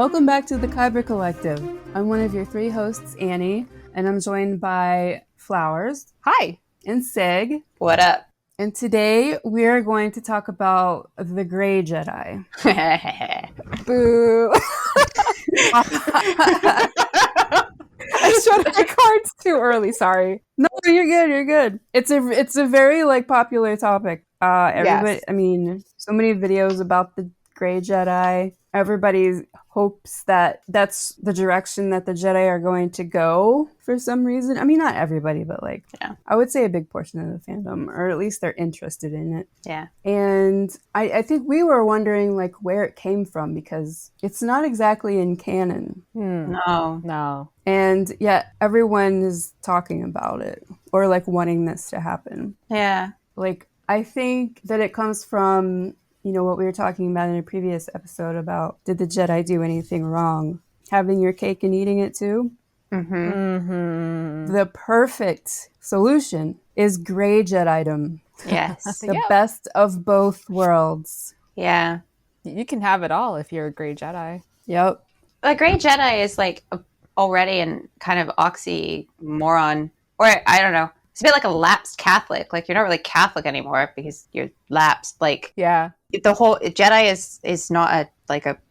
Welcome back to the Kyber Collective. I'm one of your three hosts, Annie, and I'm joined by Flowers. Hi. And Sig. What up? And today we're going to talk about the Grey Jedi. Boo. I showed my cards too early, sorry. No, you're good. It's a very popular topic. Everybody, yes. I mean, so many videos about the Grey Jedi. Everybody hopes that that's the direction that the Jedi are going to go for some reason. I mean, not everybody, but I would say a big portion of the fandom, or at least they're interested in it. Yeah. And I think we were wondering where it came from, because it's not exactly in canon. No. And yet everyone is talking about it, or wanting this to happen. Yeah. I think that it comes from, what we were talking about in a previous episode about, did the Jedi do anything wrong? Having your cake and eating it too? Mm-hmm. Mm-hmm. The perfect solution is Grey Jedidom. Yes. The best of both worlds. Yeah. You can have it all if you're a Grey Jedi. Yep. A Grey Jedi is already an kind of oxymoron, or I don't know. It's a bit like a lapsed Catholic. You're not really Catholic anymore because you're lapsed. Yeah. The whole Jedi is not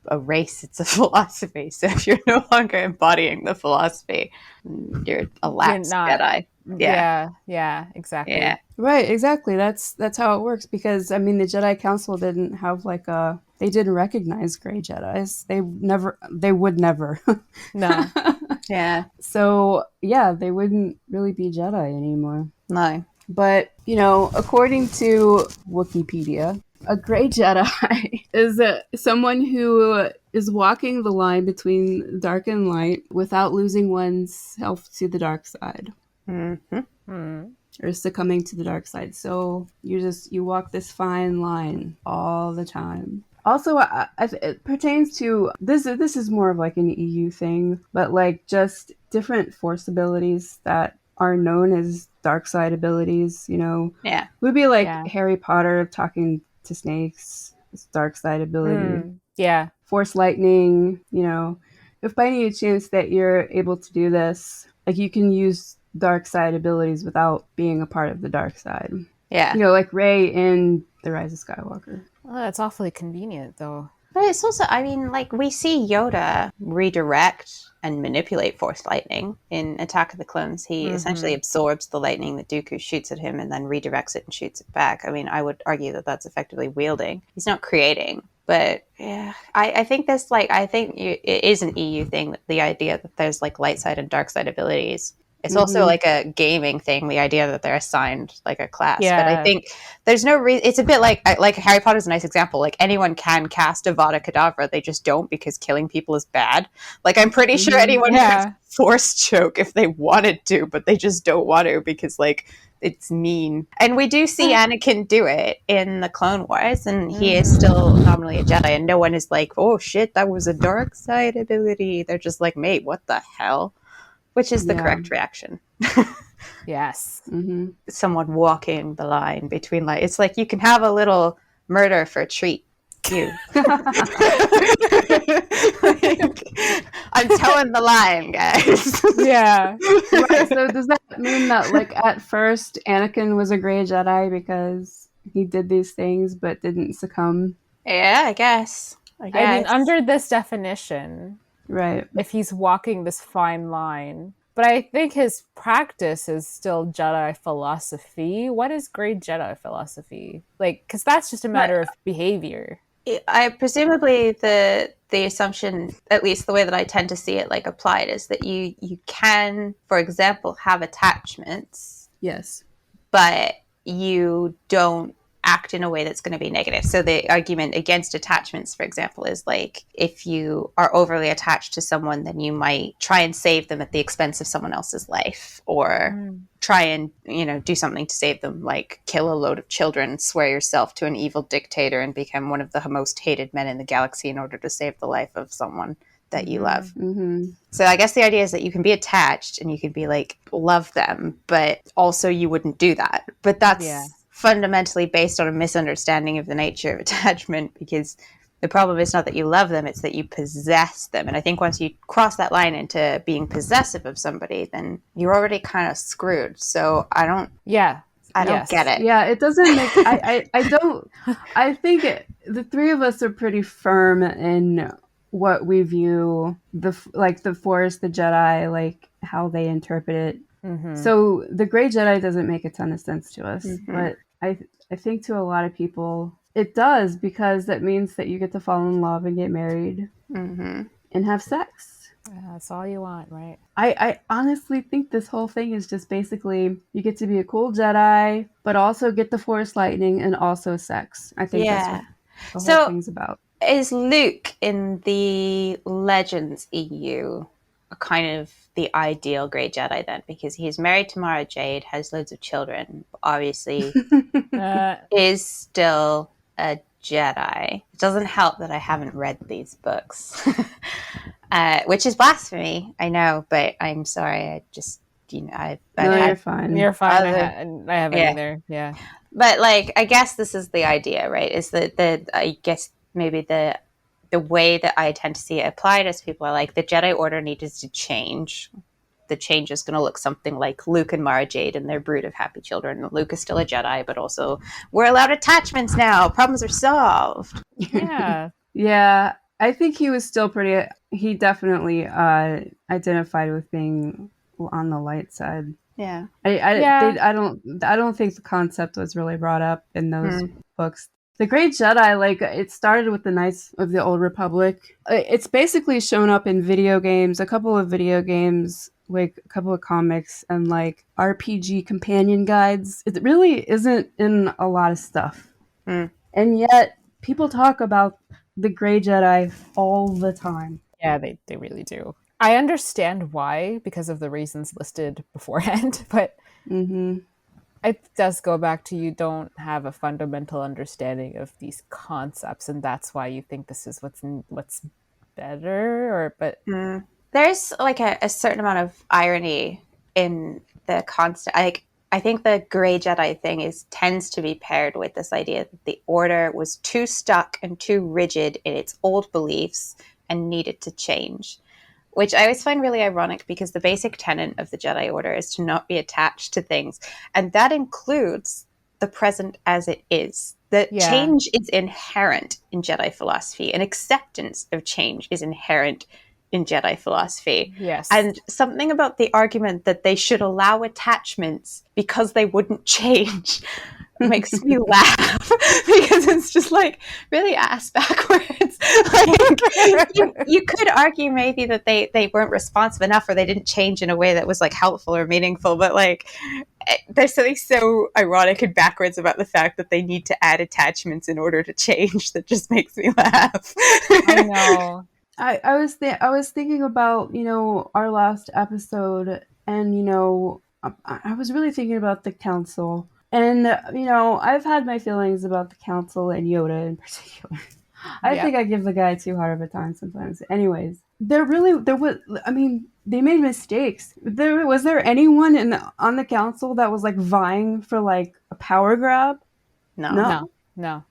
a race, it's a philosophy. So if you're no longer embodying the philosophy, you're a lapsed Jedi. Yeah, exactly. Yeah. Right, exactly. That's how it works, because the Jedi Council didn't have they didn't recognize Grey Jedis. They would never. No. Yeah. So, they wouldn't really be Jedi anymore. No. But, according to Wikipedia, a Grey Jedi is someone who is walking the line between dark and light without losing oneself to the dark side. Mm-hmm. Mm. Or succumbing to the dark side. So you walk this fine line all the time. Also, it pertains to this is more of an EU thing, but just different force abilities that are known as dark side abilities. Yeah, would be Harry Potter talking to snakes. It's dark side ability. Yeah, force lightning. If by any chance that you're able to do this, you can use dark side abilities without being a part of the dark side. Yeah. Rey in The Rise of Skywalker. Well, that's awfully convenient, though. But it's also, we see Yoda redirect and manipulate Force lightning in Attack of the Clones. He essentially absorbs the lightning that Dooku shoots at him and then redirects it and shoots it back. I would argue that that's effectively wielding. He's not creating. But yeah, I think this, it is an EU thing, the idea that there's light side and dark side abilities. It's also a gaming thing, the idea that they're assigned a class. Yeah. But I think there's no reason. It's a bit like Harry Potter's a nice example. Anyone can cast Avada Kedavra, they just don't because killing people is bad. I'm pretty sure anyone could force choke if they wanted to, but they just don't want to because it's mean. And we do see Anakin do it in the Clone Wars, and he is still nominally a Jedi, and no one is oh shit, that was a dark side ability. They're just mate, what the hell? Which is the correct reaction. Yes. Mm-hmm. Someone walking the line between it's you can have a little murder for a treat. I'm towing the line, guys. Yeah. Right, so does that mean that at first Anakin was a Grey Jedi because he did these things but didn't succumb? Yeah, I guess. Under this definition, right, if he's walking this fine line, but I think his practice is still Jedi philosophy. What is Grey Jedi philosophy? Because that's just a matter of behavior. I presumably the assumption, at least the way that I tend to see it applied, is that you can, for example, have attachments. Yes. But you don't act in a way that's going to be negative. So the argument against attachments, for example, is if you are overly attached to someone, then you might try and save them at the expense of someone else's life, or try and do something to save them, kill a load of children, swear yourself to an evil dictator, and become one of the most hated men in the galaxy in order to save the life of someone that you love. Mm-hmm. So I guess the idea is that you can be attached and you can be love them, but also you wouldn't do that. But that's fundamentally based on a misunderstanding of the nature of attachment, because The problem is not that you love them, it's that you possess them. And I think once you cross that line into being possessive of somebody, then you're already kind of screwed. So I don't get it. Yeah, it doesn't make I don't I think the three of us are pretty firm in what we view the Force, the Jedi, like how they interpret it. Mm-hmm. So the Grey Jedi doesn't make a ton of sense to us, but I think to a lot of people it does, because that means that you get to fall in love and get married and have sex. That's all you want, right? I honestly think this whole thing is just basically you get to be a cool Jedi, but also get the Force lightning and also sex. I think that's what the whole thing's about. Is Luke in the Legends EU kind of the ideal Grey Jedi then? Because he's married to Mara Jade, has loads of children, obviously is still a Jedi. It doesn't help that I haven't read these books, which is blasphemy, I know, but I'm sorry. I just, you're fine. You're fine. I haven't either. Yeah. But like, I guess this is the idea, right? Is that I guess maybe the way that I tend to see it applied is people are like, the Jedi Order needed to change. The change is going to look something like Luke and Mara Jade and their brood of happy children. Luke is still a Jedi, but also we're allowed attachments now. Problems are solved. Yeah. Yeah. I think he was still he definitely identified with being on the light side. Yeah. I don't think the concept was really brought up in those books. The Grey Jedi, like, it started with the Knights of the Old Republic. It's basically shown up in video games, a couple of video games, like a couple of comics, and like RPG companion guides. It really isn't in a lot of stuff. And yet people talk about the Grey Jedi all the time. Yeah, they really do. I understand why, because of the reasons listed beforehand, but it does go back to you don't have a fundamental understanding of these concepts, and that's why you think this is what's better. There's like a certain amount of irony in the constant. I think the Grey Jedi thing tends to be paired with this idea that the Order was too stuck and too rigid in its old beliefs and needed to change, which I always find really ironic, because the basic tenet of the Jedi Order is to not be attached to things. And that includes the present as it is. That change is inherent in Jedi philosophy, and acceptance of change is inherent in Jedi philosophy. Yes. And something about the argument that they should allow attachments because they wouldn't change makes me laugh, because it's just like really ass backwards. Like, you could argue maybe that they weren't responsive enough, or they didn't change in a way that was like helpful or meaningful, but like there's something so ironic and backwards about the fact that they need to add attachments in order to change that just makes me laugh. I know. I was thinking about, our last episode, and I was really thinking about the council. And, I've had my feelings about the council and Yoda in particular. I think I give the guy too hard of a time sometimes. Anyways, they made mistakes. Was there anyone on the council that was like vying for like a power grab? No.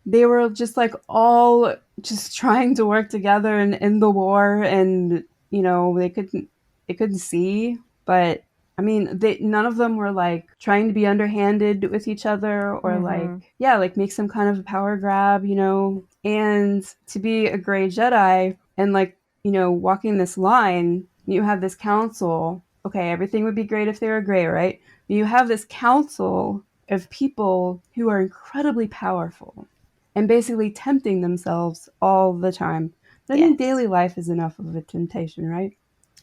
They were just like all just trying to work together in the war, and, they couldn't see, but I mean, none of them were like trying to be underhanded with each other, or like make some kind of a power grab, and to be a Grey Jedi and like, walking this line, you have this council. Okay, everything would be great if they were gray, right? You have this council of people who are incredibly powerful and basically tempting themselves all the time. But I think daily life is enough of a temptation, right?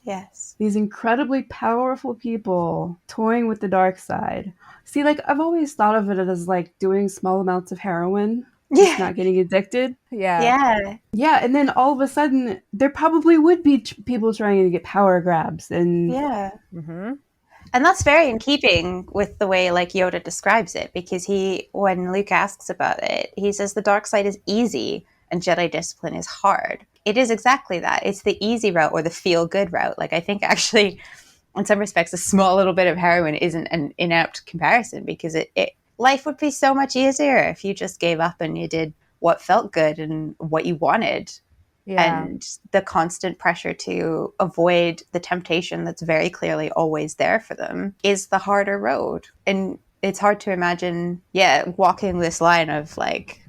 Yes. These incredibly powerful people toying with the dark side. See, like, I've always thought of it as like doing small amounts of heroin, just not getting addicted. Yeah. Yeah, and then all of a sudden, there probably would be people trying to get power grabs. And and that's very in keeping with the way like Yoda describes it, because when Luke asks about it, he says the dark side is easy and Jedi discipline is hard. It is exactly that. It's the easy route, or the feel-good route. Like, I think actually, in some respects, a small little bit of heroin isn't an inept comparison, because life would be so much easier if you just gave up and you did what felt good and what you wanted. Yeah. And the constant pressure to avoid the temptation that's very clearly always there for them is the harder road. And it's hard to imagine, walking this line of like,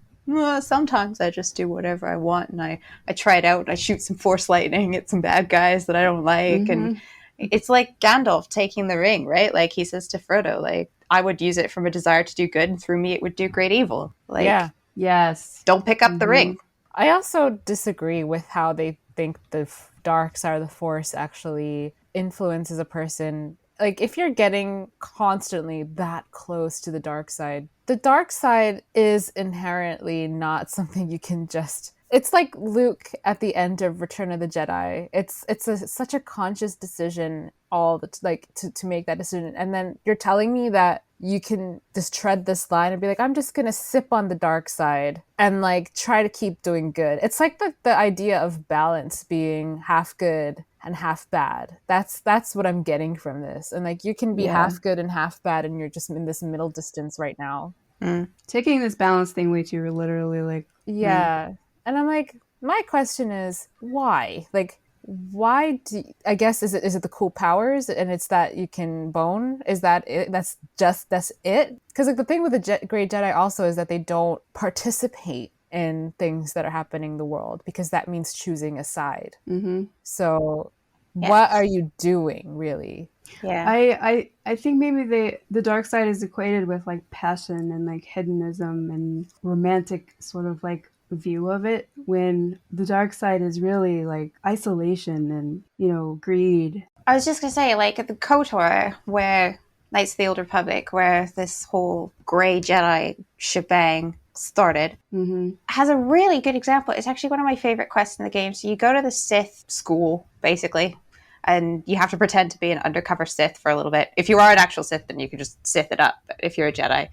sometimes I just do whatever I want and I try it out. I shoot some force lightning at some bad guys that I don't like. Mm-hmm. And it's like Gandalf taking the ring, right? Like he says to Frodo, like, I would use it from a desire to do good, and through me it would do great evil. Like, yes, don't pick up the ring. I also disagree with how they think the dark side of the Force actually influences a person. Like, if you're getting constantly that close to the dark side is inherently not something you can just... It's like Luke at the end of Return of the Jedi. It's such a conscious decision to make that decision. And then you're telling me that you can just tread this line and be like, I'm just going to sip on the dark side and like try to keep doing good. It's like the idea of balance being half good and half bad. That's what I'm getting from this. And like, you can be half good and half bad, and you're just in this middle distance right now. Taking this balance thing way too literally, like... Yeah. And I'm like, my question is, why? Like, why do I guess is it the cool powers and it's that you can bone? Is that it? That's it? Because like the thing with the Grey Jedi also is that they don't participate in things that are happening in the world, because that means choosing a side. Mm-hmm. So what are you doing, really? Yeah, I think maybe the dark side is equated with like passion and like hedonism and romantic sort of like view of it, when the dark side is really like isolation and, you know, greed. I was just gonna say, like at the KOTOR, where Knights of the Old Republic, where this whole Grey Jedi shebang started, has a really good example. It's actually one of my favorite quests in the game. So you go to the Sith school, basically, and you have to pretend to be an undercover Sith for a little bit. If you are an actual Sith, then you can just Sith it up. But if you're a Jedi,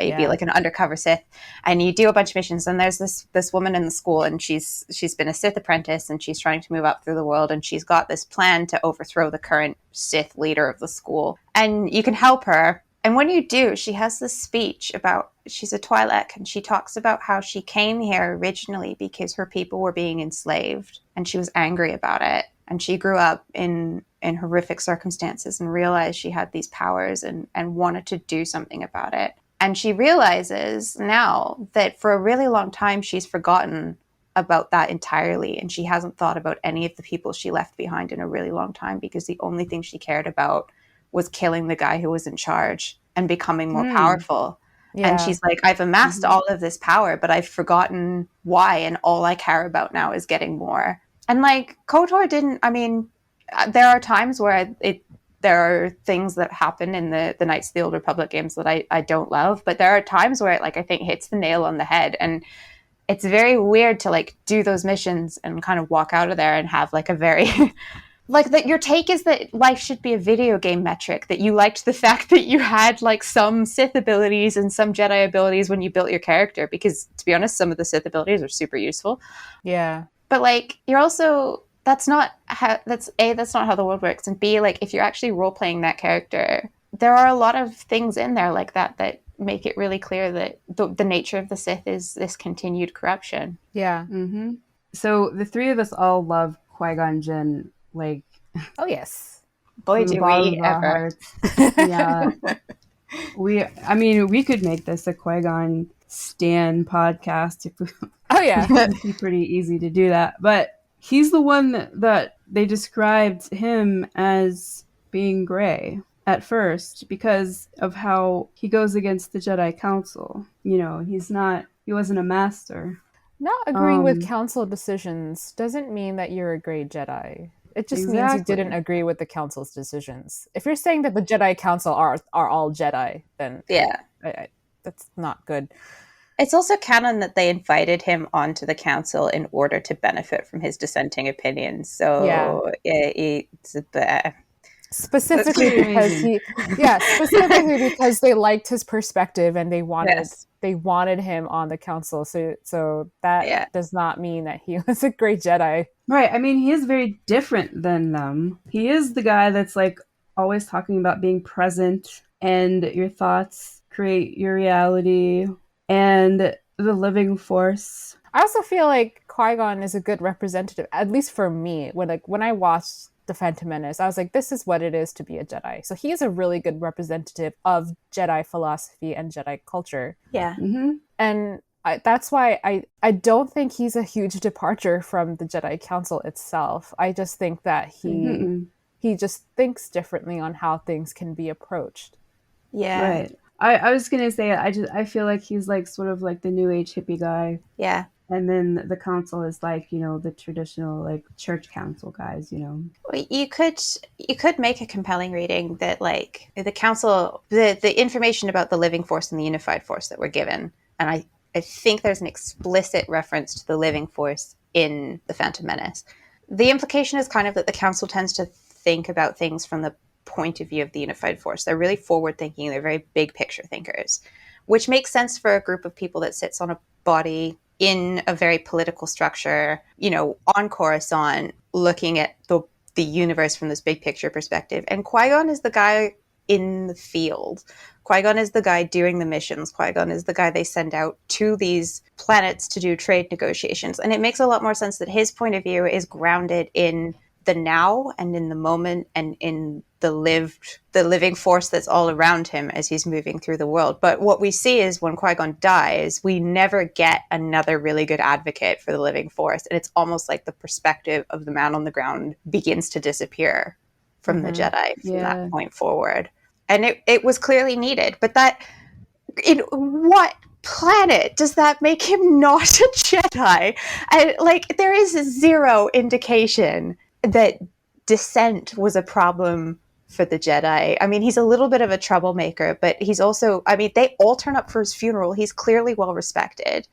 you'd be like an undercover Sith, and you do a bunch of missions. And there's this woman in the school, and she's been a Sith apprentice, and she's trying to move up through the world, and she's got this plan to overthrow the current Sith leader of the school. And you can help her. And when you do, she has this speech about, she's a Twi'lek, and she talks about how she came here originally because her people were being enslaved, and she was angry about it. And she grew up in horrific circumstances and realized she had these powers and wanted to do something about it. And she realizes now that for a really long time, she's forgotten about that entirely. And she hasn't thought about any of the people she left behind in a really long time, because the only thing she cared about was killing the guy who was in charge and becoming more powerful. Yeah. And she's like, I've amassed all of this power, but I've forgotten why. And all I care about now is getting more. And like KOTOR didn't, I mean, there are times where there are things that happen in the Knights of the Old Republic games that I don't love, but there are times where it, like, I think hits the nail on the head. And it's very weird to like do those missions and kind of walk out of there and have like a very like that your take is that life should be a video game metric, that you liked the fact that you had like some Sith abilities and some Jedi abilities when you built your character, because to be honest, some of the Sith abilities are super useful. Yeah. But like, you're also, that's not how the world works. And B, like, if you're actually role playing that character, there are a lot of things in there like that make it really clear that the nature of the Sith is this continued corruption. Yeah. Mm-hmm. So the three of us all love Qui-Gon Jinn, like, oh yes, boy do we ever. Yeah. We could make this a Qui-Gon Stan podcast if we... Oh yeah. It'd be pretty easy to do that. But he's the one that they described him as being gray at first because of how he goes against the Jedi Council. You know, he wasn't a master. Not agreeing with council decisions doesn't mean that you're a Grey Jedi. It just means you didn't agree with the council's decisions. If you're saying that the Jedi Council are all Jedi, then that's not good. It's also canon that they invited him onto the council in order to benefit from his dissenting opinions. So specifically because they liked his perspective and they wanted him on the council. So that does not mean that he was a Grey Jedi. Right. I mean, he is very different than them. He is the guy that's like always talking about being present and your thoughts create your reality. And the living force. I also feel like Qui-Gon is a good representative, at least for me. When I watched The Phantom Menace, I was like, this is what it is to be a Jedi. So he is a really good representative of Jedi philosophy and Jedi culture. Yeah. Mm-hmm. And that's why I don't think he's a huge departure from the Jedi Council itself. I just think that he just thinks differently on how things can be approached. Yeah. Right. I was gonna say I feel like he's like sort of like the new age hippie guy. Yeah. And then the council is like, you know, the traditional like church council guys, you know. You could make a compelling reading that like the council, the information about the living force and the unified force that we're given, and I think there's an explicit reference to the living force in The Phantom Menace. The implication is kind of that the council tends to think about things from the point of view of the unified force. They're really forward thinking. They're very big picture thinkers, which makes sense for a group of people that sits on a body in a very political structure, you know, on Coruscant, looking at the universe from this big picture perspective. And Qui-Gon is the guy in the field. Qui-Gon is the guy doing the missions. Qui-Gon is the guy they send out to these planets to do trade negotiations. And it makes a lot more sense that his point of view is grounded in the now and in the moment and in the living force that's all around him as he's moving through the world. But what we see is when Qui-Gon dies, we never get another really good advocate for the living force. And it's almost like the perspective of the man on the ground begins to disappear from the Jedi from that point forward. And it was clearly needed. But that, in what planet does that make him not a Jedi? And like, there is zero indication that dissent was a problem for the Jedi. I mean, he's a little bit of a troublemaker, but he's also, I mean, they all turn up for his funeral. He's clearly well respected.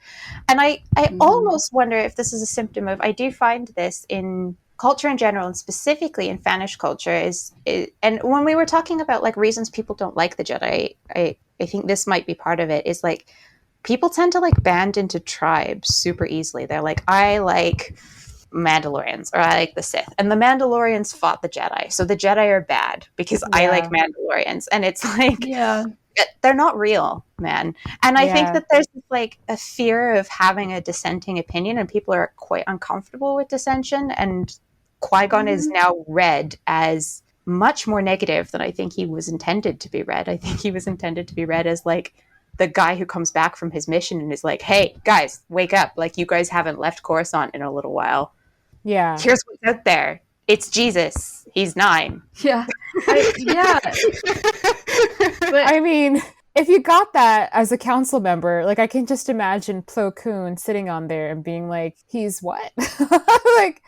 And I almost wonder if this is a symptom of, I do find this in culture in general, and specifically in Fanish culture, and when we were talking about like reasons people don't like the Jedi, I think this might be part of it, is like people tend to like band into tribes super easily. They're like, I like Mandalorians, or I like the Sith, and the Mandalorians fought the Jedi, so the Jedi are bad because I like Mandalorians. And it's like, they're not real, man. And I think that there's like a fear of having a dissenting opinion, and people are quite uncomfortable with dissension, and Qui-Gon is now read as much more negative than I think he was intended to be read. I think he was intended to be read as like the guy who comes back from his mission and is like, hey guys, wake up, like you guys haven't left Coruscant in a little while. Yeah. Here's what's out there. It's Jesus. He's 9. Yeah. But I mean, if you got that as a council member, like I can just imagine Plo Koon sitting on there and being like, he's what? Like,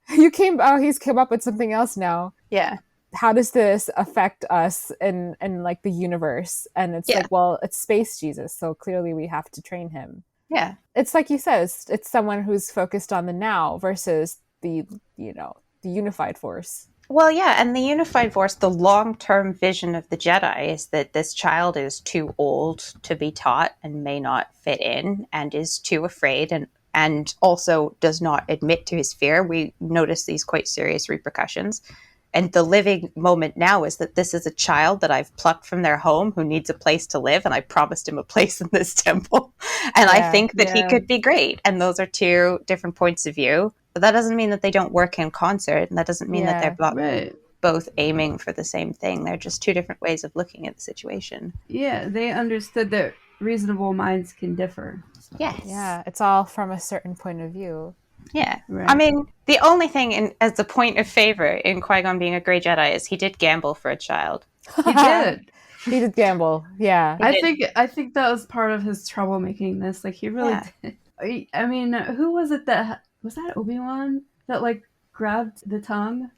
he's come up with something else now. Yeah. How does this affect us and like the universe? And it's like, well, it's space Jesus, so clearly we have to train him. Yeah. It's like you said, it's someone who's focused on the now versus the unified force. Well, yeah, and the unified force, the long-term vision of the Jedi is that this child is too old to be taught and may not fit in and is too afraid and also does not admit to his fear. We notice these quite serious repercussions. And the living moment now is that this is a child that I've plucked from their home who needs a place to live, and I promised him a place in this temple. And I think that he could be great. And those are two different points of view. But that doesn't mean that they don't work in concert. And that doesn't mean that they're both aiming for the same thing. They're just two different ways of looking at the situation. Yeah, they understood that reasonable minds can differ. Yes. Yeah, it's all from a certain point of view. Yeah. Right. I mean, the only thing as a point of favor in Qui-Gon being a Grey Jedi is he did gamble for a child. He did. He did gamble. Yeah. I think that was part of his troublemakingness. Like he really did. I mean, who was it was that Obi-Wan that like grabbed the tongue?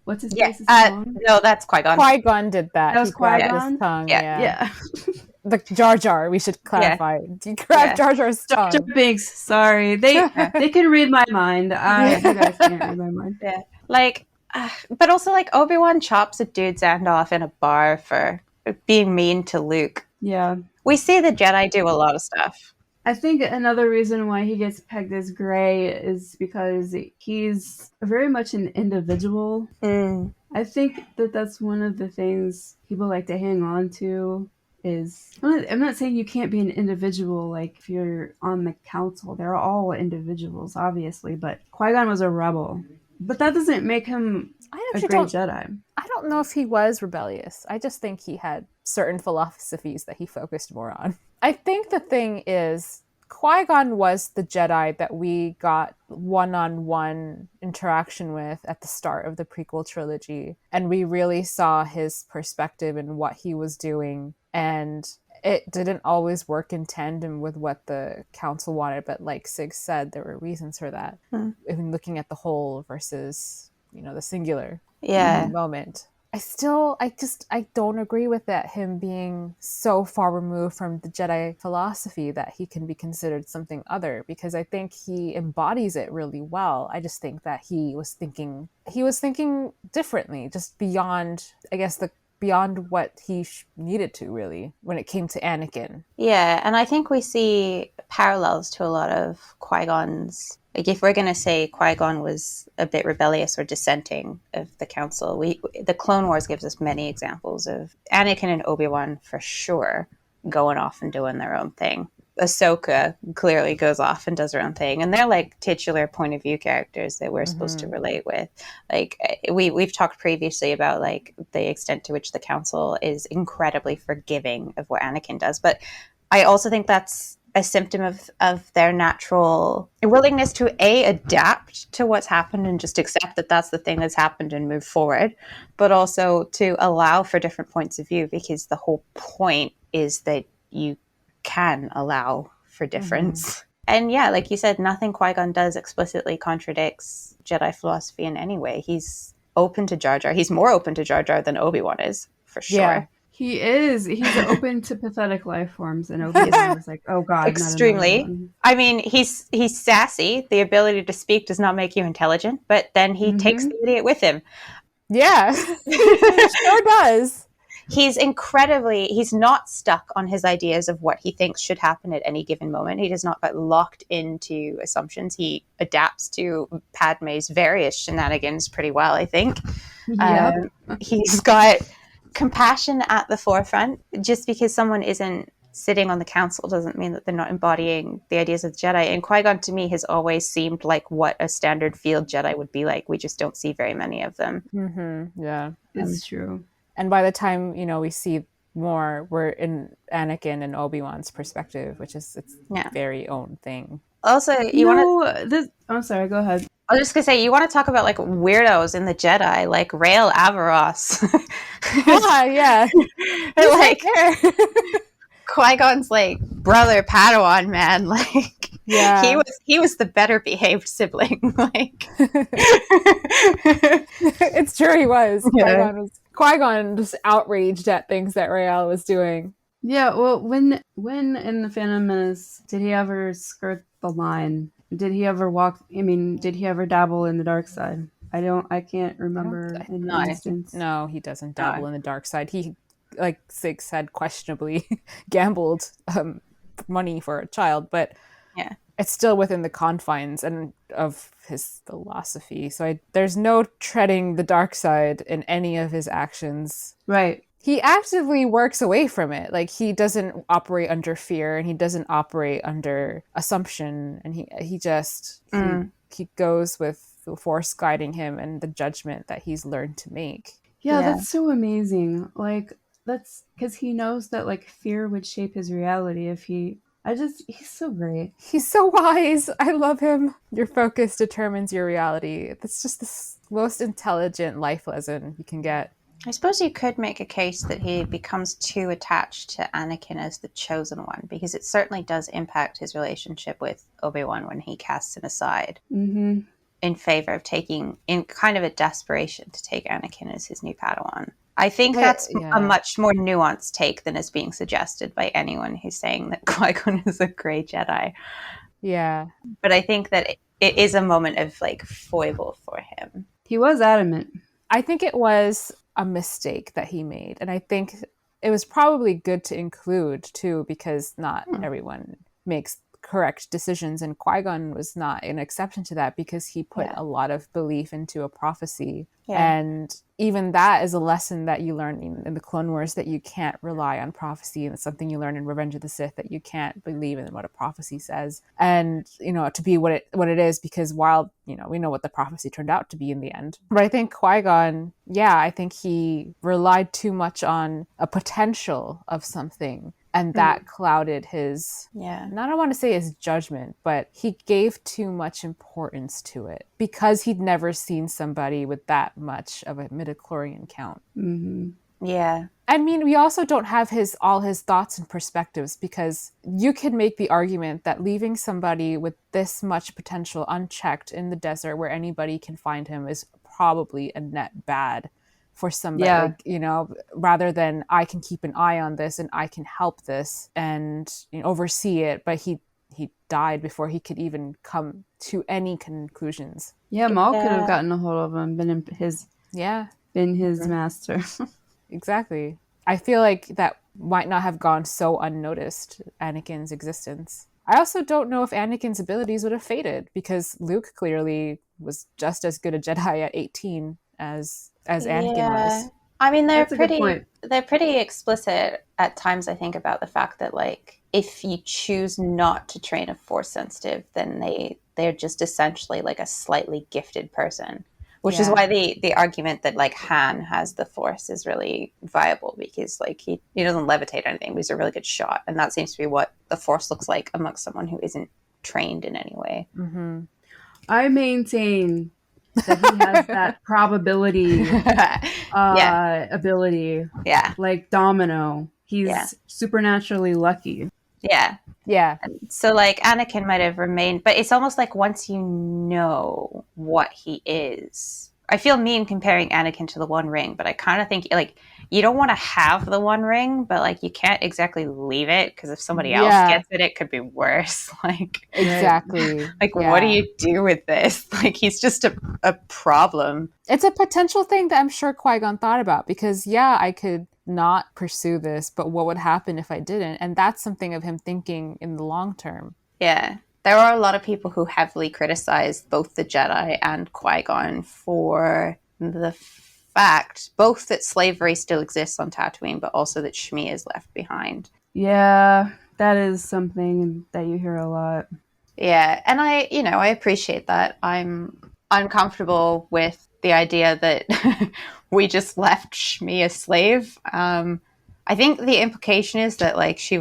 What's his face's tongue? No, that's Qui-Gon. Qui-Gon did that. That was Qui-Gon? His tongue. Yeah. The Jar Jar, we should clarify. He grabbed Jar Jar's tongue. Jar Jar Binks, sorry. They can read my mind. You guys can't read my mind. Yeah. Like, but also like Obi-Wan chops a dude's hand off in a bar for being mean to Luke. Yeah. We see the Jedi do a lot of stuff. I think another reason why he gets pegged as gray is because he's very much an individual. I think that that's one of the things people like to hang on to is, I'm not saying you can't be an individual, like if you're on the council, they're all individuals, obviously, but Qui-Gon was a rebel. But that doesn't make him a Grey Jedi. I don't know if he was rebellious. I just think he had certain philosophies that he focused more on. I think the thing is, Qui-Gon was the Jedi that we got one-on-one interaction with at the start of the prequel trilogy. And we really saw his perspective and what he was doing. And it didn't always work in tandem with what the council wanted. But like Sig said, there were reasons for that. Even looking at the whole versus, the singular moment. I don't agree with that, him being so far removed from the Jedi philosophy that he can be considered something other, because I think he embodies it really well. I just think that he was thinking differently, just beyond, I guess, beyond what he needed to, really, when it came to Anakin. Yeah, and I think we see parallels to a lot of Qui-Gon's. Like, if we're going to say Qui-Gon was a bit rebellious or dissenting of the council, the Clone Wars gives us many examples of Anakin and Obi-Wan, for sure, going off and doing their own thing. Ahsoka clearly goes off and does her own thing, and they're like titular point of view characters that we're supposed to relate with. Like, we've talked previously about like the extent to which the council is incredibly forgiving of what Anakin does, but I also think that's a symptom of their natural willingness to adapt to what's happened and just accept that that's the thing that's happened and move forward, but also to allow for different points of view, because the whole point is that you can allow for difference. And yeah, like you said, nothing Qui-Gon does explicitly contradicts Jedi philosophy in any way. He's open to Jar Jar. He's more open to Jar Jar than Obi-Wan is, for sure. Yeah. He is. He's open to pathetic life forms, and Obi-Wan was like, "Oh God, extremely." I mean, he's sassy. The ability to speak does not make you intelligent, but then he takes the idiot with him. Yeah, he sure does. He's not stuck on his ideas of what he thinks should happen at any given moment. He does not get locked into assumptions. He adapts to Padme's various shenanigans pretty well, I think. Yep. He's got compassion at the forefront. Just because someone isn't sitting on the council doesn't mean that they're not embodying the ideas of the Jedi. And Qui-Gon to me has always seemed like what a standard field Jedi would be like. We just don't see very many of them. Yeah, it's true. And by the time we see more, we're in Anakin and Obi-Wan's perspective, which is its very own thing. Also, I'm sorry, go ahead. I was just gonna say, you want to talk about like weirdos in the Jedi, like Rael Averross. Yeah. Like Qui-Gon's like brother Padawan, man. Like, yeah, he was the better behaved sibling. Like, it's true, he was. Yeah. Qui-Gon just outraged at things that Rael was doing. Yeah, well, when in the Phantom Menace did he ever skirt the line? Did he ever did he ever dabble in the dark side? I can't remember in an instance. No, he doesn't dabble in the dark side. He, like Sig said, questionably gambled money for a child, but it's still within the confines of his philosophy. So there's no treading the dark side in any of his actions. Right. He actively works away from it. Like, he doesn't operate under fear, and he doesn't operate under assumption, and he goes with the Force guiding him and the judgment that he's learned to make. Yeah, that's so amazing. Like, that's because he knows that like fear would shape his reality if he's so great. He's so wise. I love him. Your focus determines your reality. That's just the most intelligent life lesson you can get. I suppose you could make a case that he becomes too attached to Anakin as the chosen one, because it certainly does impact his relationship with Obi-Wan when he casts him aside in favor of taking, in kind of a desperation to take Anakin as his new Padawan. I think that's a much more nuanced take than is being suggested by anyone who's saying that Qui-Gon is a Grey Jedi. Yeah. But I think that it is a moment of like foible for him. He was adamant. I think it was a mistake that he made, and I think it was probably good to include too, because not everyone makes correct decisions. And Qui-Gon was not an exception to that because he put a lot of belief into a prophecy. And even that is a lesson that you learn in the Clone Wars, that you can't rely on prophecy. And it's something you learn in Revenge of the Sith, that you can't believe in what a prophecy says. And, you know, to be what it is, because while, you know, we know what the prophecy turned out to be in the end. But I think Qui-Gon, I think he relied too much on a potential of something. And that clouded his, I don't want to say his judgment, but he gave too much importance to it because he'd never seen somebody with that much of a midichlorian count. Mm-hmm. Yeah. I mean, we also don't have all his thoughts and perspectives, because you could make the argument that leaving somebody with this much potential unchecked in the desert where anybody can find him is probably a net bad for somebody, like, you know, rather than I can keep an eye on this and I can help this and, you know, oversee it. But he died before he could even come to any conclusions. Yeah, Maul could have gotten a hold of him, been his master. Exactly. I feel like that might not have gone so unnoticed, Anakin's existence. I also don't know if Anakin's abilities would have faded, because Luke clearly was just as good a Jedi at 18 as Anakin was. I mean, they're pretty explicit at times, I think, about the fact that, like, if you choose not to train a Force sensitive, then they're just essentially like a slightly gifted person, which is why the argument that, like, Han has the Force is really viable, because, like, he doesn't levitate anything, but he's a really good shot, and that seems to be what the Force looks like amongst someone who isn't trained in any way. Mm-hmm. I maintain that he has that probability ability. Yeah. Like Domino. He's supernaturally lucky. Yeah. Yeah. So, like, Anakin might have remained, but it's almost like once you know what he is. I feel mean comparing Anakin to the One Ring, but I kind of think, like, you don't want to have the One Ring, but, like, you can't exactly leave it, because if somebody else gets it, it could be worse. Like, exactly. Like, what do you do with this? Like, he's just a problem. It's a potential thing that I'm sure Qui-Gon thought about, because, I could not pursue this, but what would happen if I didn't? And that's something of him thinking in the long term. Yeah. There are a lot of people who heavily criticized both the Jedi and Qui-Gon for the fact both that slavery still exists on Tatooine, but also that Shmi is left behind. Yeah, that is something that you hear a lot. Yeah, and I appreciate that. I'm uncomfortable with the idea that we just left Shmi a slave. I think the implication is that, like, she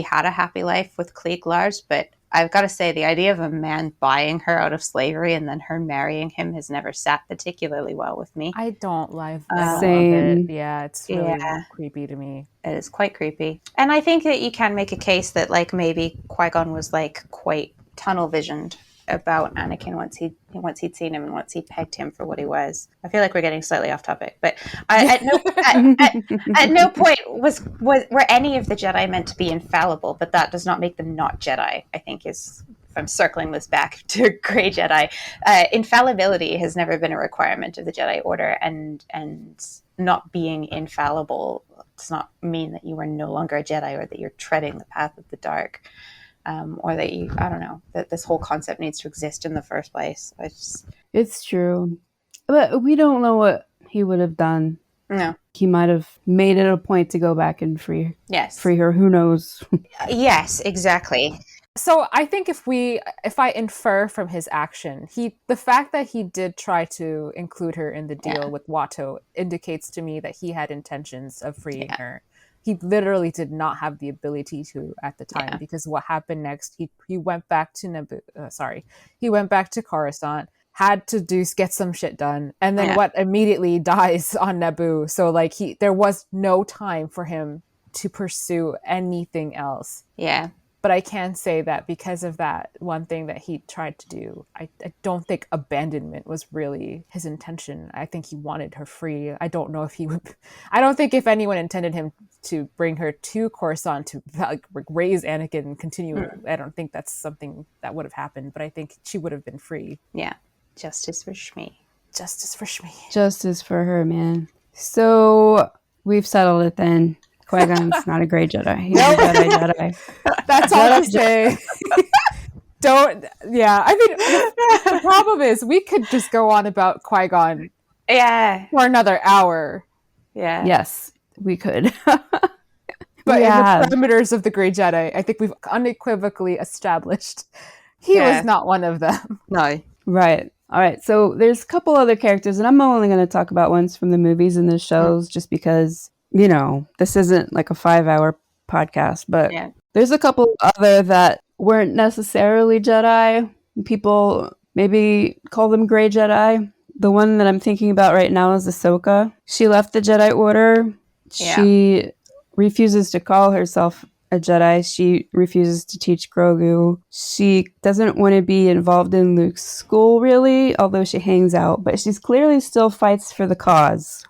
had a happy life with Cliegg Lars, but I've got to say, the idea of a man buying her out of slavery and then her marrying him has never sat particularly well with me. I don't love Same. it. Yeah, it's really creepy to me. It is quite creepy. And I think that you can make a case that, like, maybe Qui-Gon was, like, quite tunnel visioned about Anakin once he'd seen him and once he pegged him for what he was. I feel like we're getting slightly off topic, but at no point were any of the Jedi meant to be infallible, but that does not make them not Jedi, I think, is, if I'm circling this back to Grey Jedi, infallibility has never been a requirement of the Jedi Order, and not being infallible does not mean that you are no longer a Jedi or that you're treading the path of the dark. Or that that this whole concept needs to exist in the first place. It's true. But we don't know what he would have done. No. He might have made it a point to go back and free her. Who knows? Yes, exactly. So I think if I infer from his action, the fact that he did try to include her in the deal with Watto indicates to me that he had intentions of freeing her. He literally did not have the ability to at the time, because what happened next, he went back to he went back to Coruscant, had to get some shit done, and then immediately dies on Naboo. So, like, there was no time for him to pursue anything else. Yeah. But I can say that because of that one thing that he tried to do, I don't think abandonment was really his intention. I think he wanted her free. I don't know if he would. I don't think if anyone intended him to bring her to Coruscant to, like, raise Anakin and continue, I don't think that's something that would have happened. But I think she would have been free. Yeah. Justice for Shmi. Justice for Shmi. Justice for her, man. So we've settled it then. Qui-Gon's not a Grey Jedi. He's a Jedi. That's all to say. Don't. Yeah, I mean, the problem is we could just go on about Qui-Gon. Yeah. For another hour. Yeah. Yes, we could. But in the parameters of the Grey Jedi, I think we've unequivocally established he was not one of them. No. Right. All right. So there's a couple other characters, and I'm only going to talk about ones from the movies and the shows just because, you know, this isn't like a 5-hour podcast, but there's a couple other that weren't necessarily Jedi. People maybe call them Grey Jedi. The one that I'm thinking about right now is Ahsoka. She left the Jedi Order. She refuses to call herself a Jedi. She refuses to teach Grogu. She doesn't want to be involved in Luke's school, really, although she hangs out. But she's clearly still fights for the cause.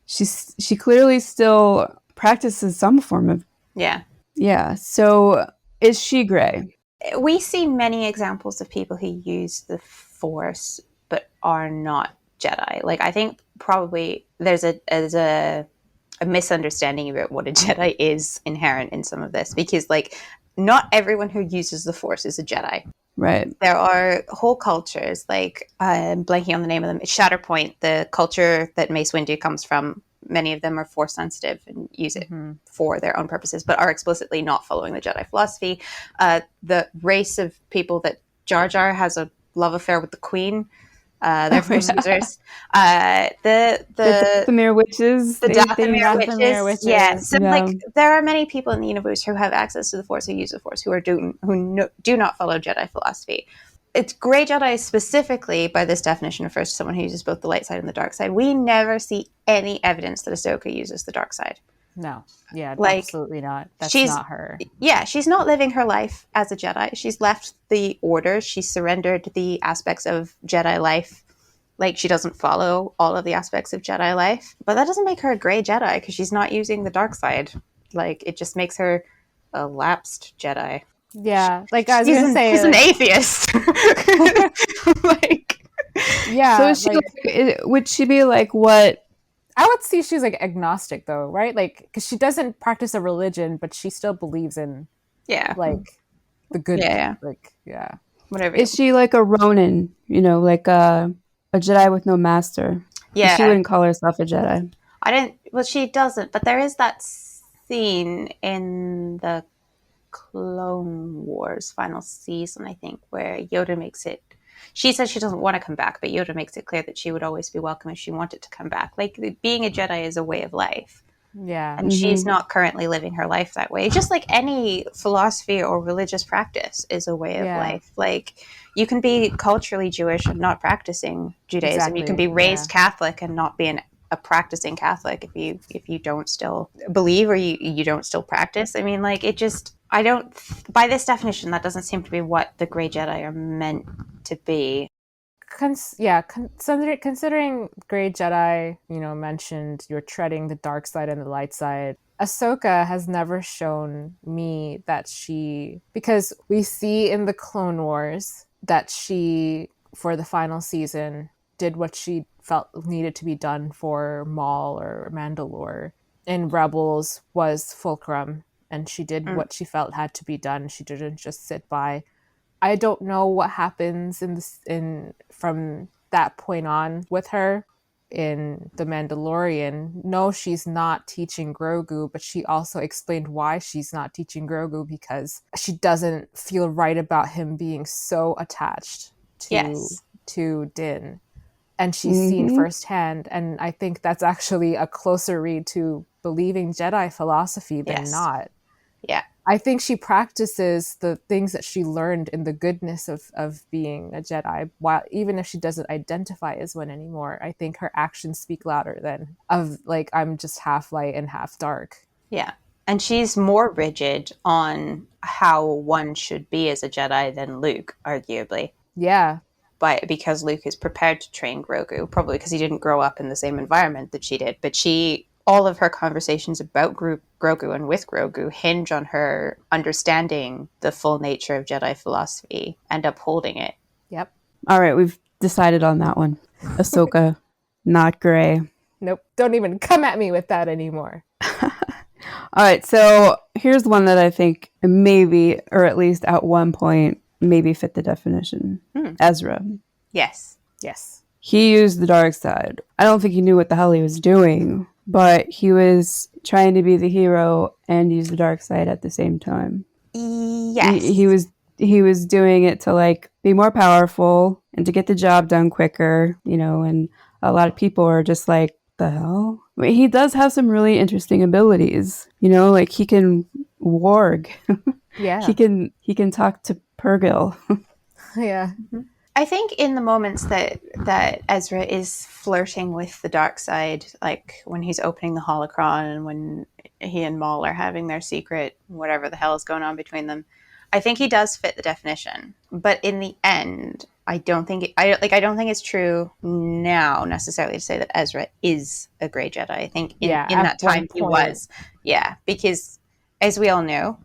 She clearly still practices some form of... Yeah. So is she Grey? We see many examples of people who use the Force but are not Jedi. Like, I think probably there's a misunderstanding about what a Jedi is inherent in some of this, because like not everyone who uses the Force is a Jedi. Right. There are whole cultures, like I'm blanking on the name of them. Shatterpoint, the culture that Mace Windu comes from. Many of them are Force sensitive and use it for their own purposes, but are explicitly not following the Jedi philosophy. The race of people that Jar Jar has a love affair with the Queen. They're Force users. The Dathomir witches. The Dathomir witches. Yeah. So like there are many people in the universe who have access to the Force, who use the Force, who do not follow Jedi philosophy. It's Grey Jedi specifically, by this definition, refers to someone who uses both the light side and the dark side. We never see any evidence that Ahsoka uses the dark side. No. Yeah, like, absolutely not. That's not her. Yeah, she's not living her life as a Jedi. She's left the Order. She's surrendered the aspects of Jedi life. Like, she doesn't follow all of the aspects of Jedi life. But that doesn't make her a Grey Jedi, because she's not using the dark side. Like, it just makes her a lapsed Jedi. Yeah, like I was going to say... She's an atheist. Like... Yeah. So is she would she be like what... I would see she's like agnostic though, right? Like, because she doesn't practice a religion, but she still believes in, like the good, whatever. Is she like a Ronin? You know, like a Jedi with no master? Yeah, she wouldn't call herself a Jedi. Well, she doesn't. But there is that scene in the Clone Wars final season, I think, where Yoda makes it. She says she doesn't want to come back, but Yoda makes it clear that she would always be welcome if she wanted to come back. Like, being a Jedi is a way of life. Yeah. And she's not currently living her life that way. Just like any philosophy or religious practice is a way of life. Like, you can be culturally Jewish and not practicing Judaism. Exactly. You can be raised Catholic and not be a practicing Catholic if you don't still believe or you don't still practice. I mean, like, it just... by this definition, that doesn't seem to be what the Grey Jedi are meant to be. Considering Grey Jedi, mentioned you're treading the dark side and the light side. Ahsoka has never shown me that because we see in the Clone Wars that she, for the final season, did what she felt needed to be done for Maul or Mandalore. In Rebels was Fulcrum. And she did what she felt had to be done. She didn't just sit by. I don't know what happens from that point on with her in The Mandalorian. No, she's not teaching Grogu, but she also explained why she's not teaching Grogu, because she doesn't feel right about him being so attached to Din. And she's seen firsthand. And I think that's actually a closer read to believing Jedi philosophy than not. Yeah. I think she practices the things that she learned in the goodness of being a Jedi, while even if she doesn't identify as one anymore. I think her actions speak louder than I'm just half light and half dark. Yeah. And she's more rigid on how one should be as a Jedi than Luke, arguably. Yeah. Because Luke is prepared to train Grogu, probably because he didn't grow up in the same environment that she did. But all of her conversations about Grogu and with Grogu hinge on her understanding the full nature of Jedi philosophy and upholding it. Yep. All right, we've decided on that one. Ahsoka, not Grey. Nope, don't even come at me with that anymore. All right, so here's one that I think maybe, or at least at one point, maybe fit the definition. Ezra. Yes. Yes. He used the dark side. I don't think he knew what the hell he was doing, but he was trying to be the hero and use the dark side at the same time. Yes. He was doing it to like be more powerful and to get the job done quicker, you know, and a lot of people are just like, the hell? I mean, he does have some really interesting abilities, you know, like he can warg. Yeah. He can talk to Purgil. Yeah. I think in the moments that Ezra is flirting with the dark side, like when he's opening the holocron and when he and Maul are having their secret, whatever the hell is going on between them, I think he does fit the definition. But in the end, I don't think it's true now necessarily to say that Ezra is a Grey Jedi. I think in that time he was. Yeah, because as we all know,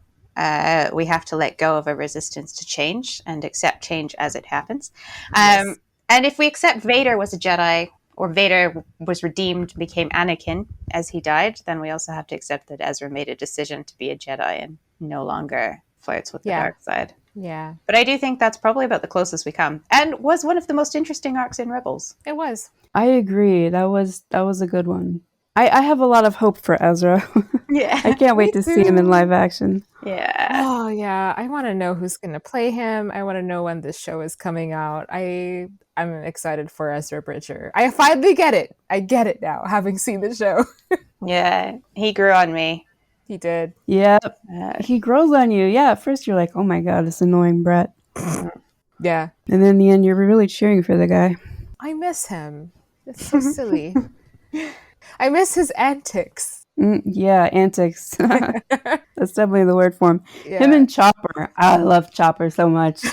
we have to let go of a resistance to change and accept change as it happens. Yes. And if we accept Vader was a Jedi, or Vader was redeemed, became Anakin as he died, then we also have to accept that Ezra made a decision to be a Jedi and no longer flirts with the dark side. Yeah. But I do think that's probably about the closest we come, and was one of the most interesting arcs in Rebels. It was. I agree. That was a good one. I have a lot of hope for Ezra. Yeah. I can't wait to see him in live action. Yeah. Oh, yeah. I want to know who's going to play him. I want to know when this show is coming out. I'm excited for Ezra Bridger. I finally get it. I get it now, having seen the show. Yeah. He grew on me. He did. Yeah. He grows on you. Yeah, at first you're like, oh my god, this annoying Brett. Yeah. And then in the end, you're really cheering for the guy. I miss him. It's so silly. I miss his antics. Yeah, antics. That's definitely the word for him. Yeah. Him and Chopper. I love Chopper so much.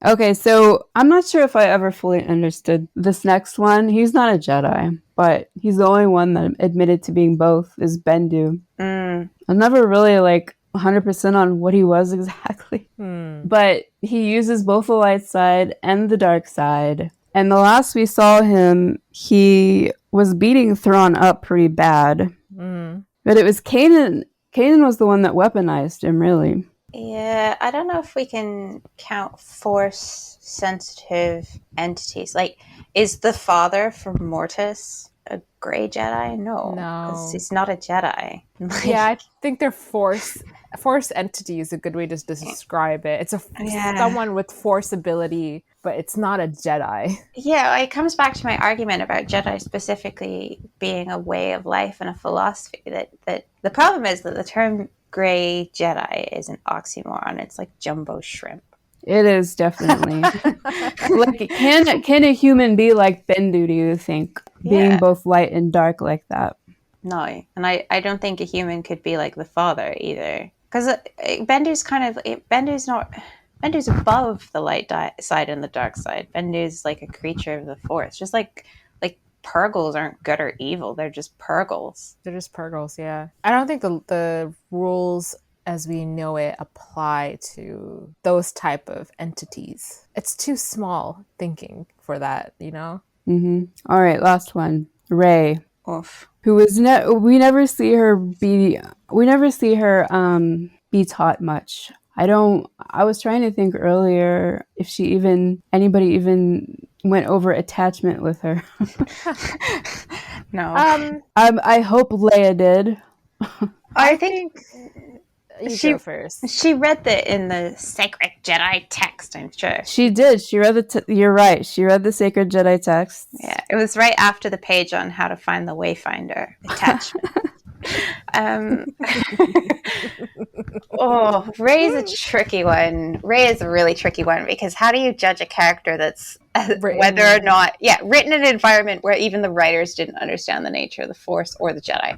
Okay, so I'm not sure if I ever fully understood this next one. He's not a Jedi, but he's the only one that admitted to being both, is Bendu. I'm never really 100% on what he was exactly. But he uses both the light side and the dark side. And the last we saw him, he was beating Thrawn up pretty bad. But it was Kanan. Kanan was the one that weaponized him, really. Yeah, I don't know if we can count force-sensitive entities. Like, is the father from Mortis a Grey Jedi? No, because he's not a Jedi. Yeah, I think they're force entity is a good way to describe it. It's someone with force ability, but it's not a Jedi. Yeah, it comes back to my argument about Jedi specifically being a way of life and a philosophy. That the problem is that the term Grey Jedi is an oxymoron. It's like jumbo shrimp. It is definitely. Can a human be like Bendu, do you think? Being both light and dark like that? No, and I don't think a human could be like the father either. Because Bendu's Bendu's above the light side and the dark side. Bendu's like a creature of the force. Just like Purgles aren't good or evil. They're just Purgles. They're just Purgles, yeah. I don't think the rules as we know it apply to those type of entities. It's too small thinking for that, you know? All right, last one. Rey. Oof. Who was we never see her be taught much. I was trying to think earlier if anybody even went over attachment with her. No. I hope Leia did. I think she go first. She read in the sacred Jedi text, I'm sure. She did. She read you're right. She read the sacred Jedi text. Yeah, it was right after the page on how to find the Wayfinder attachment. Rey's a tricky one. Rey is a really tricky one because how do you judge a character that's whether or not written in an environment where even the writers didn't understand the nature of the Force or the Jedi?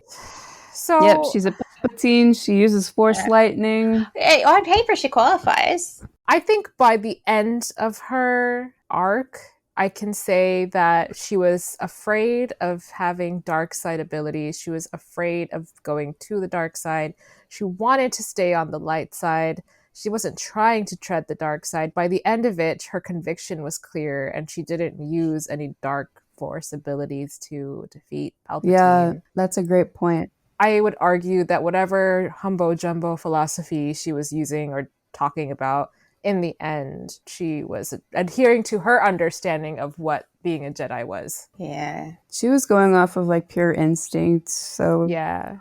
So yep, she's a Palpatine. She uses Force lightning. On paper, she qualifies. I think by the end of her arc, I can say that she was afraid of having dark side abilities. She was afraid of going to the dark side. She wanted to stay on the light side. She wasn't trying to tread the dark side. By the end of it, her conviction was clear, and she didn't use any dark force abilities to defeat Palpatine. Yeah, that's a great point. I would argue that whatever humbo-jumbo philosophy she was using or talking about in the end, she was adhering to her understanding of what being a Jedi was. Yeah. She was going off of like pure instinct. So yeah.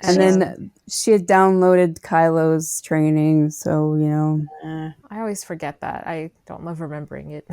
And then she had downloaded Kylo's training, so, you know. I always forget that. I don't love remembering it.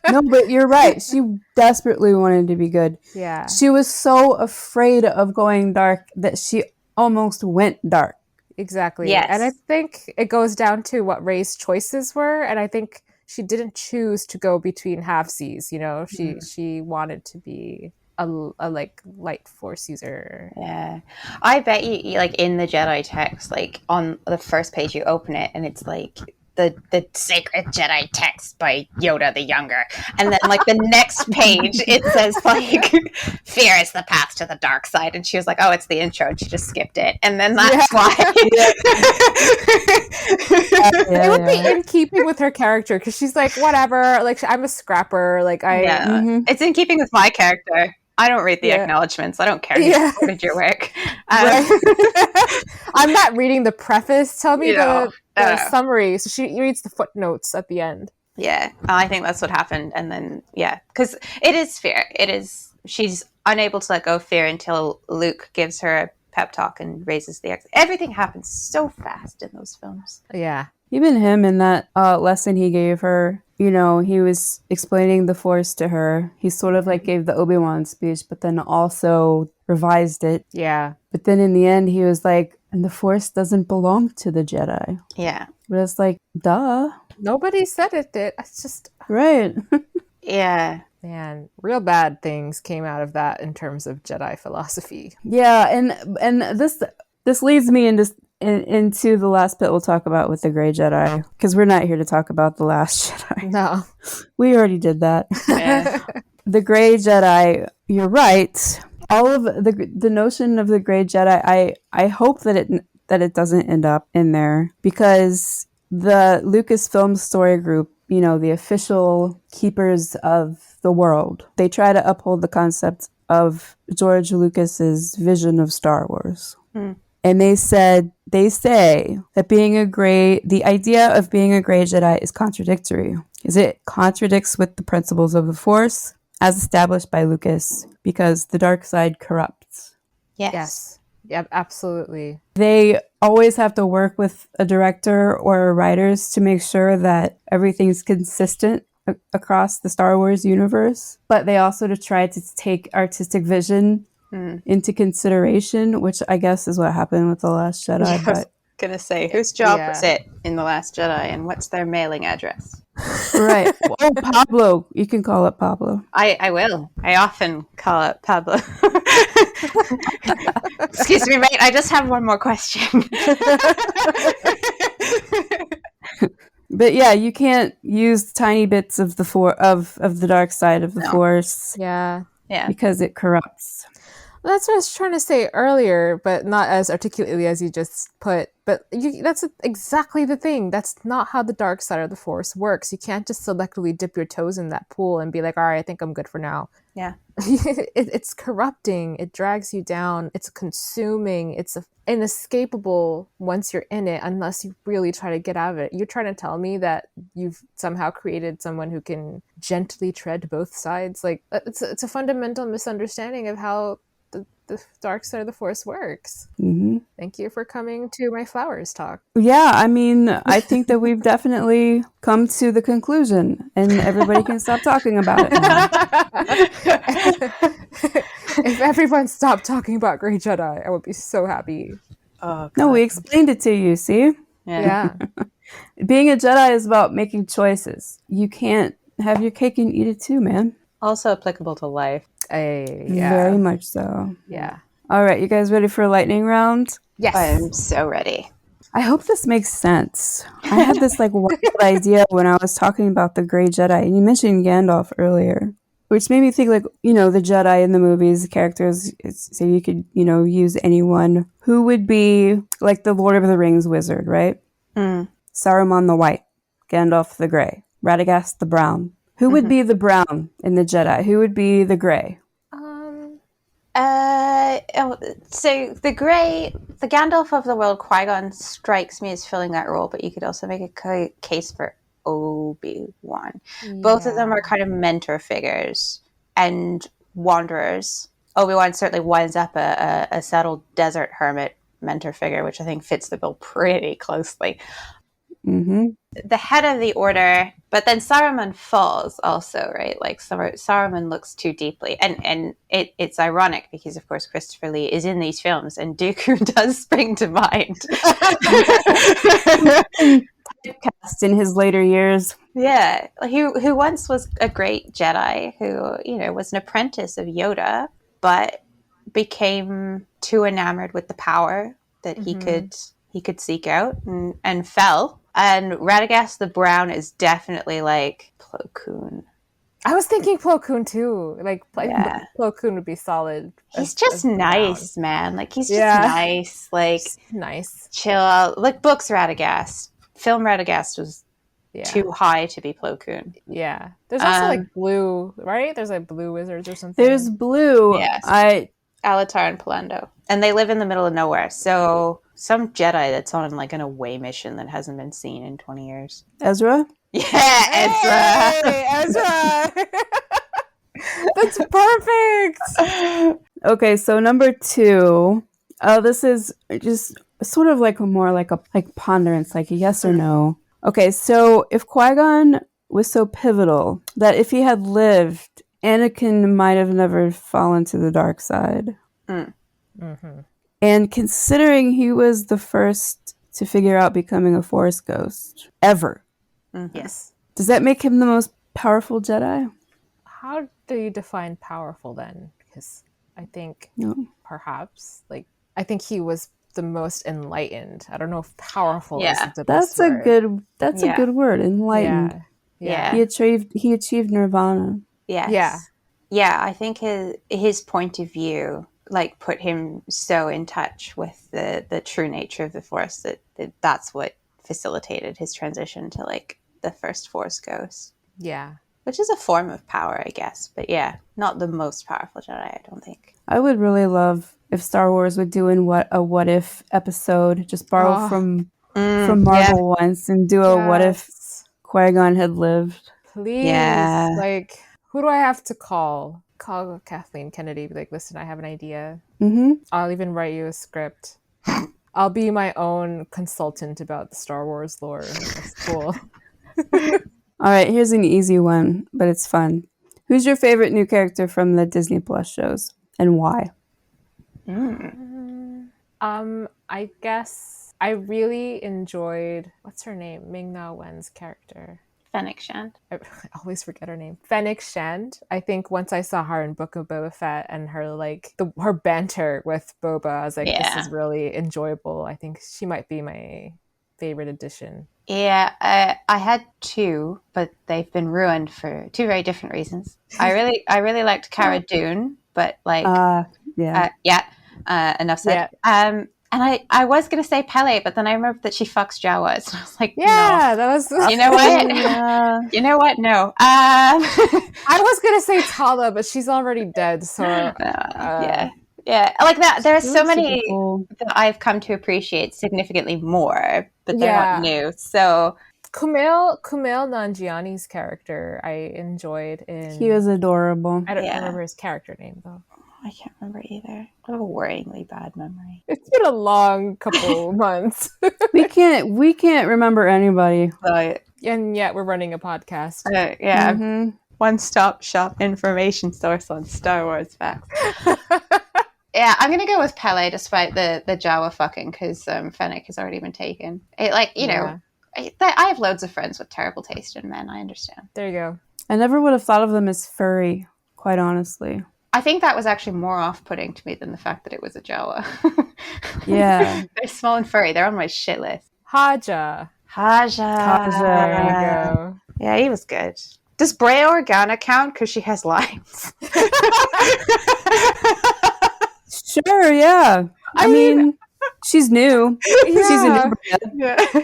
No, but you're right. She desperately wanted to be good. Yeah. She was so afraid of going dark that she almost went dark. Exactly. Yes. And I think it goes down to what Rey's choices were. And I think she didn't choose to go between half-seas, you know? She wanted to be a like light force user. Yeah. I bet you like in the Jedi text, like on the first page you open it and it's like the sacred Jedi text by Yoda the Younger, and then like the next page it says like fear is the path to the dark side, and she was like, oh, it's the intro, and she just skipped it, and then that's why. It would be in keeping with her character because she's like, whatever, like I'm a scrapper, like it's in keeping with my character. I don't read the acknowledgements. I don't care who supported your work. I'm not reading the preface. Tell me the summary. So she reads the footnotes at the end. Yeah, I think that's what happened. And then, because it is fear. She's unable to let go of fear until Luke gives her a pep talk and raises the everything happens so fast in those films. Yeah. Even him in that lesson he gave her, you know, he was explaining the Force to her. He sort of like gave the Obi-Wan speech, but then also revised it. Yeah. But then in the end, he was like, and the Force doesn't belong to the Jedi. Yeah. But it's like, duh. Nobody said it did. It's just... Right. Yeah. Man, real bad things came out of that in terms of Jedi philosophy. Yeah, and this leads me into the last bit we'll talk about with the Grey Jedi, because we're not here to talk about the Last Jedi. No. We already did that. Yeah. The Grey Jedi, you're right. All of the notion of the Grey Jedi, I hope that it doesn't end up in there, because the Lucasfilm story group, you know, the official keepers of the world, they try to uphold the concept of George Lucas's vision of Star Wars. And they say that the idea of being a Grey Jedi is contradictory, because it contradicts with the principles of the Force as established by Lucas, because the dark side corrupts. Yes. Yeah, absolutely. They always have to work with a director or writers to make sure that everything's consistent across the Star Wars universe, but they also to try to take artistic vision into consideration, which I guess is what happened with The Last Jedi. I was gonna say, whose job was it in The Last Jedi, and what's their mailing address? Right. Oh, Pablo. You can call it Pablo. I will. I often call it Pablo. Excuse me, mate. I just have one more question. But yeah, you can't use tiny bits of the dark side of the Force. Yeah. Because it corrupts. Well, that's what I was trying to say earlier, but not as articulately as you just put. But that's exactly the thing. That's not how the dark side of the Force works. You can't just selectively dip your toes in that pool and be like, all right, I think I'm good for now. Yeah. It's corrupting. It drags you down. It's consuming. It's inescapable once you're in it, unless you really try to get out of it. You're trying to tell me that you've somehow created someone who can gently tread both sides? Like, it's a fundamental misunderstanding of how the dark side of the Force works. Mm-hmm. Thank you for coming to my flowers talk. Yeah, I mean, I think that we've definitely come to the conclusion, and everybody can stop talking about it now. If everyone stopped talking about Grey Jedi, I would be so happy. Oh, God. No, we explained it to you, see? Yeah. Being a Jedi is about making choices. You can't have your cake and eat it too, man. Also applicable to life. Very much so. Yeah. All right, you guys ready for a lightning round? Yes. I'm so ready. I hope this makes sense. I had this wild idea when I was talking about the Grey Jedi, and you mentioned Gandalf earlier, which made me think the Jedi in the movies, the characters, so you could, use anyone. Who would be like the Lord of the Rings wizard, right? Saruman the White, Gandalf the Grey, Radagast the Brown. Who would be the brown in the Jedi? Who would be the gray? So the Gandalf of the world, Qui-Gon, strikes me as filling that role, but you could also make a case for Obi-Wan. Both of them are kind of mentor figures and wanderers. Obi-Wan certainly winds up a settled desert hermit mentor figure, which I think fits the bill pretty closely. Mm-hmm. The head of the order, but then Saruman falls also, right? Like Saruman looks too deeply, and it's ironic because of course Christopher Lee is in these films, and Dooku does spring to mind. Typecast in his later years. Yeah, who once was a great Jedi, who was an apprentice of Yoda, but became too enamored with the power that he could seek out and fell. And Radagast the Brown is definitely like Plo Koon. I was thinking Plo Koon too. Like Plo Koon would be solid. He's just nice, Brown. Man. Like he's just nice. Like just nice. Chill out. Like books Radagast. Film Radagast was too high to be Plo Koon. Yeah. There's also like blue, right? There's like blue wizards or something. There's blue. Yes. Alatar and Palando. And they live in the middle of nowhere. So some Jedi that's on like an away mission that hasn't been seen in 20 years. Ezra? Yeah, Ezra. Hey, Ezra. That's perfect. Okay, so number 2. This is just sort of like more like a ponderance, like a yes or no. Okay, so if Qui-Gon was so pivotal that if he had lived, Anakin might have never fallen to the dark side. Mm-hmm. And considering he was the first to figure out becoming a Force ghost ever. Mm-hmm. Yes. Does that make him the most powerful Jedi? How do you define powerful then? Because I think perhaps, I think he was the most enlightened. I don't know if powerful is the best word. That's a good word, enlightened. Yeah. He achieved nirvana. Yes. Yeah, I think his point of view put him so in touch with the true nature of the Force that's what facilitated his transition to the first Force ghost. Yeah. Which is a form of power, I guess. But yeah, not the most powerful Jedi, I don't think. I would really love if Star Wars would do a what if episode, just borrow from Marvel once and do a what if Qui-Gon had lived. Please. Yeah. Who do I have to call? Call Kathleen Kennedy. Listen, I have an idea. Mm-hmm. I'll even write you a script. I'll be my own consultant about the Star Wars lore. That's cool. All right, here's an easy one, but it's fun. Who's your favorite new character from the Disney Plus shows, and why? I guess I really enjoyed, what's her name? Ming-Na Wen's character. Fennec Shand. I always forget her name. Fennec Shand. I think once I saw her in Book of Boba Fett and her her banter with Boba, I was like, this is really enjoyable. I think she might be my favorite addition. Yeah, I had 2, but they've been ruined for 2 very different reasons. I really liked Cara Dune, but enough said. Yeah. And I was going to say Pele, but then I remembered that she fucks Jawas. And I was like, no. That was... You know what? You know what? No. I was going to say Tala, but she's already dead, so... Yeah. Like that. There are so many that I've come to appreciate significantly more, but they're not new. So... Kumail Nanjiani's character, I enjoyed in... He was adorable. I don't remember his character name, though. I can't remember either. I have a worryingly bad memory. It's been a long couple months. We can't remember anybody. And yet we're running a podcast. Mm-hmm. One-stop shop information source on Star Wars facts. Yeah, I'm going to go with Pele despite the Jawa fucking, because Fennec has already been taken. I have loads of friends with terrible taste in men. I understand. There you go. I never would have thought of them as furry, quite honestly. I think that was actually more off-putting to me than the fact that it was a Jawa. Yeah. They're small and furry. They're on my shit list. Haja. There you go. Yeah, he was good. Does Brea Organa count? Because she has lines. Sure, yeah. I mean, she's new. Yeah. She's a new Brea. Yeah.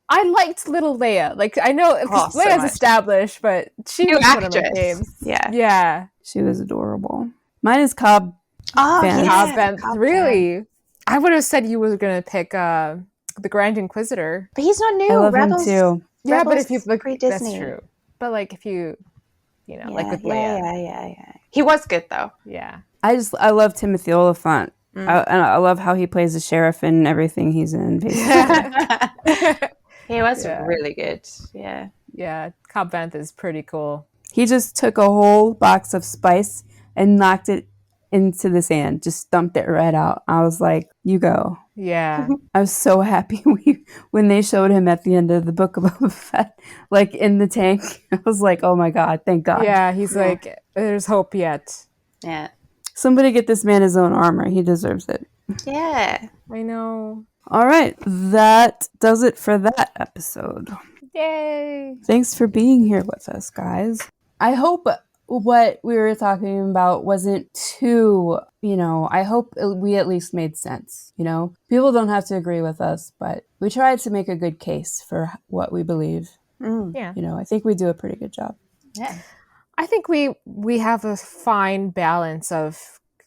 I liked Little Leia. I know Leia's established, but she was one of my games. Yeah. Yeah. She was adorable. Mine is Cobb Oh, Fans. yeah. Cobb really? I would have said you were going to pick the Grand Inquisitor. But he's not new. I love Rebels, him too. Yeah, but if you Rebels look, pre-Disney. that's true. But like if you know, like with Yeah, Leia. yeah. He was good though. Yeah. I love Timothy Oliphant. And I love how he plays the sheriff in everything he's in, basically. He was really good. Yeah. Yeah, Cobb Vanth is pretty cool. He just took a whole box of spice and knocked it into the sand, just dumped it right out. I was like, you go. Yeah. I was so happy when they showed him at the end of the Book of Boba Fett, like in the tank. I was like, oh my God, thank God. Yeah, he's like, there's hope yet. Yeah. Somebody get this man his own armor. He deserves it. Yeah. I know. All right, that does it for that episode. Yay! Thanks for being here with us, guys. I hope what we were talking about wasn't too, I hope we at least made sense, People don't have to agree with us, but we tried to make a good case for what we believe. Yeah. I think we do a pretty good job. Yeah. I think we have a fine balance of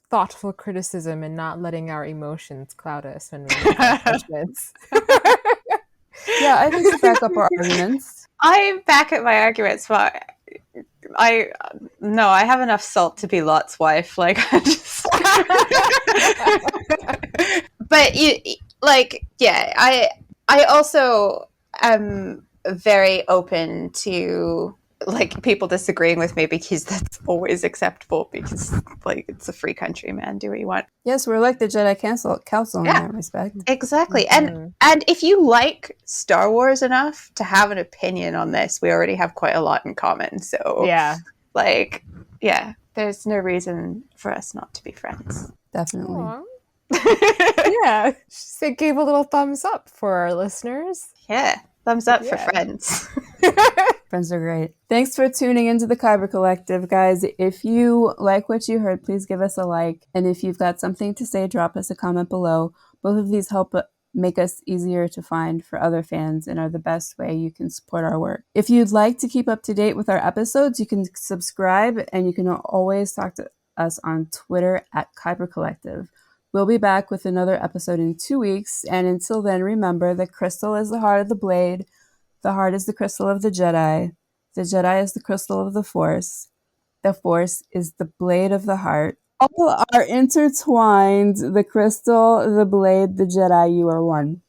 thoughtful criticism and not letting our emotions cloud us when we make our judgments. Yeah, I think to back up our arguments. I back up my arguments, but I have enough salt to be Lot's wife. Like, I just... But I also am very open to people disagreeing with me because that's always acceptable because it's a free country, man. Do what you want. Yes, we're like the Jedi Council in that respect. Exactly. And if you like Star Wars enough to have an opinion on this, we already have quite a lot in common. So there's no reason for us not to be friends. Definitely. Yeah. She gave a little thumbs up for our listeners. Yeah. Thumbs up for friends. Friends are great. Thanks for tuning into the Kyber Collective, guys. If you like what you heard, please give us a like. And if you've got something to say, drop us a comment below. Both of these help make us easier to find for other fans and are the best way you can support our work. If you'd like to keep up to date with our episodes, you can subscribe and you can always talk to us on Twitter at Kyber Collective. We'll be back with another episode in 2 weeks. And until then, remember, the crystal is the heart of the blade. The heart is the crystal of the Jedi. The Jedi is the crystal of the Force. The Force is the blade of the heart. All are intertwined. The crystal, the blade, the Jedi, you are one.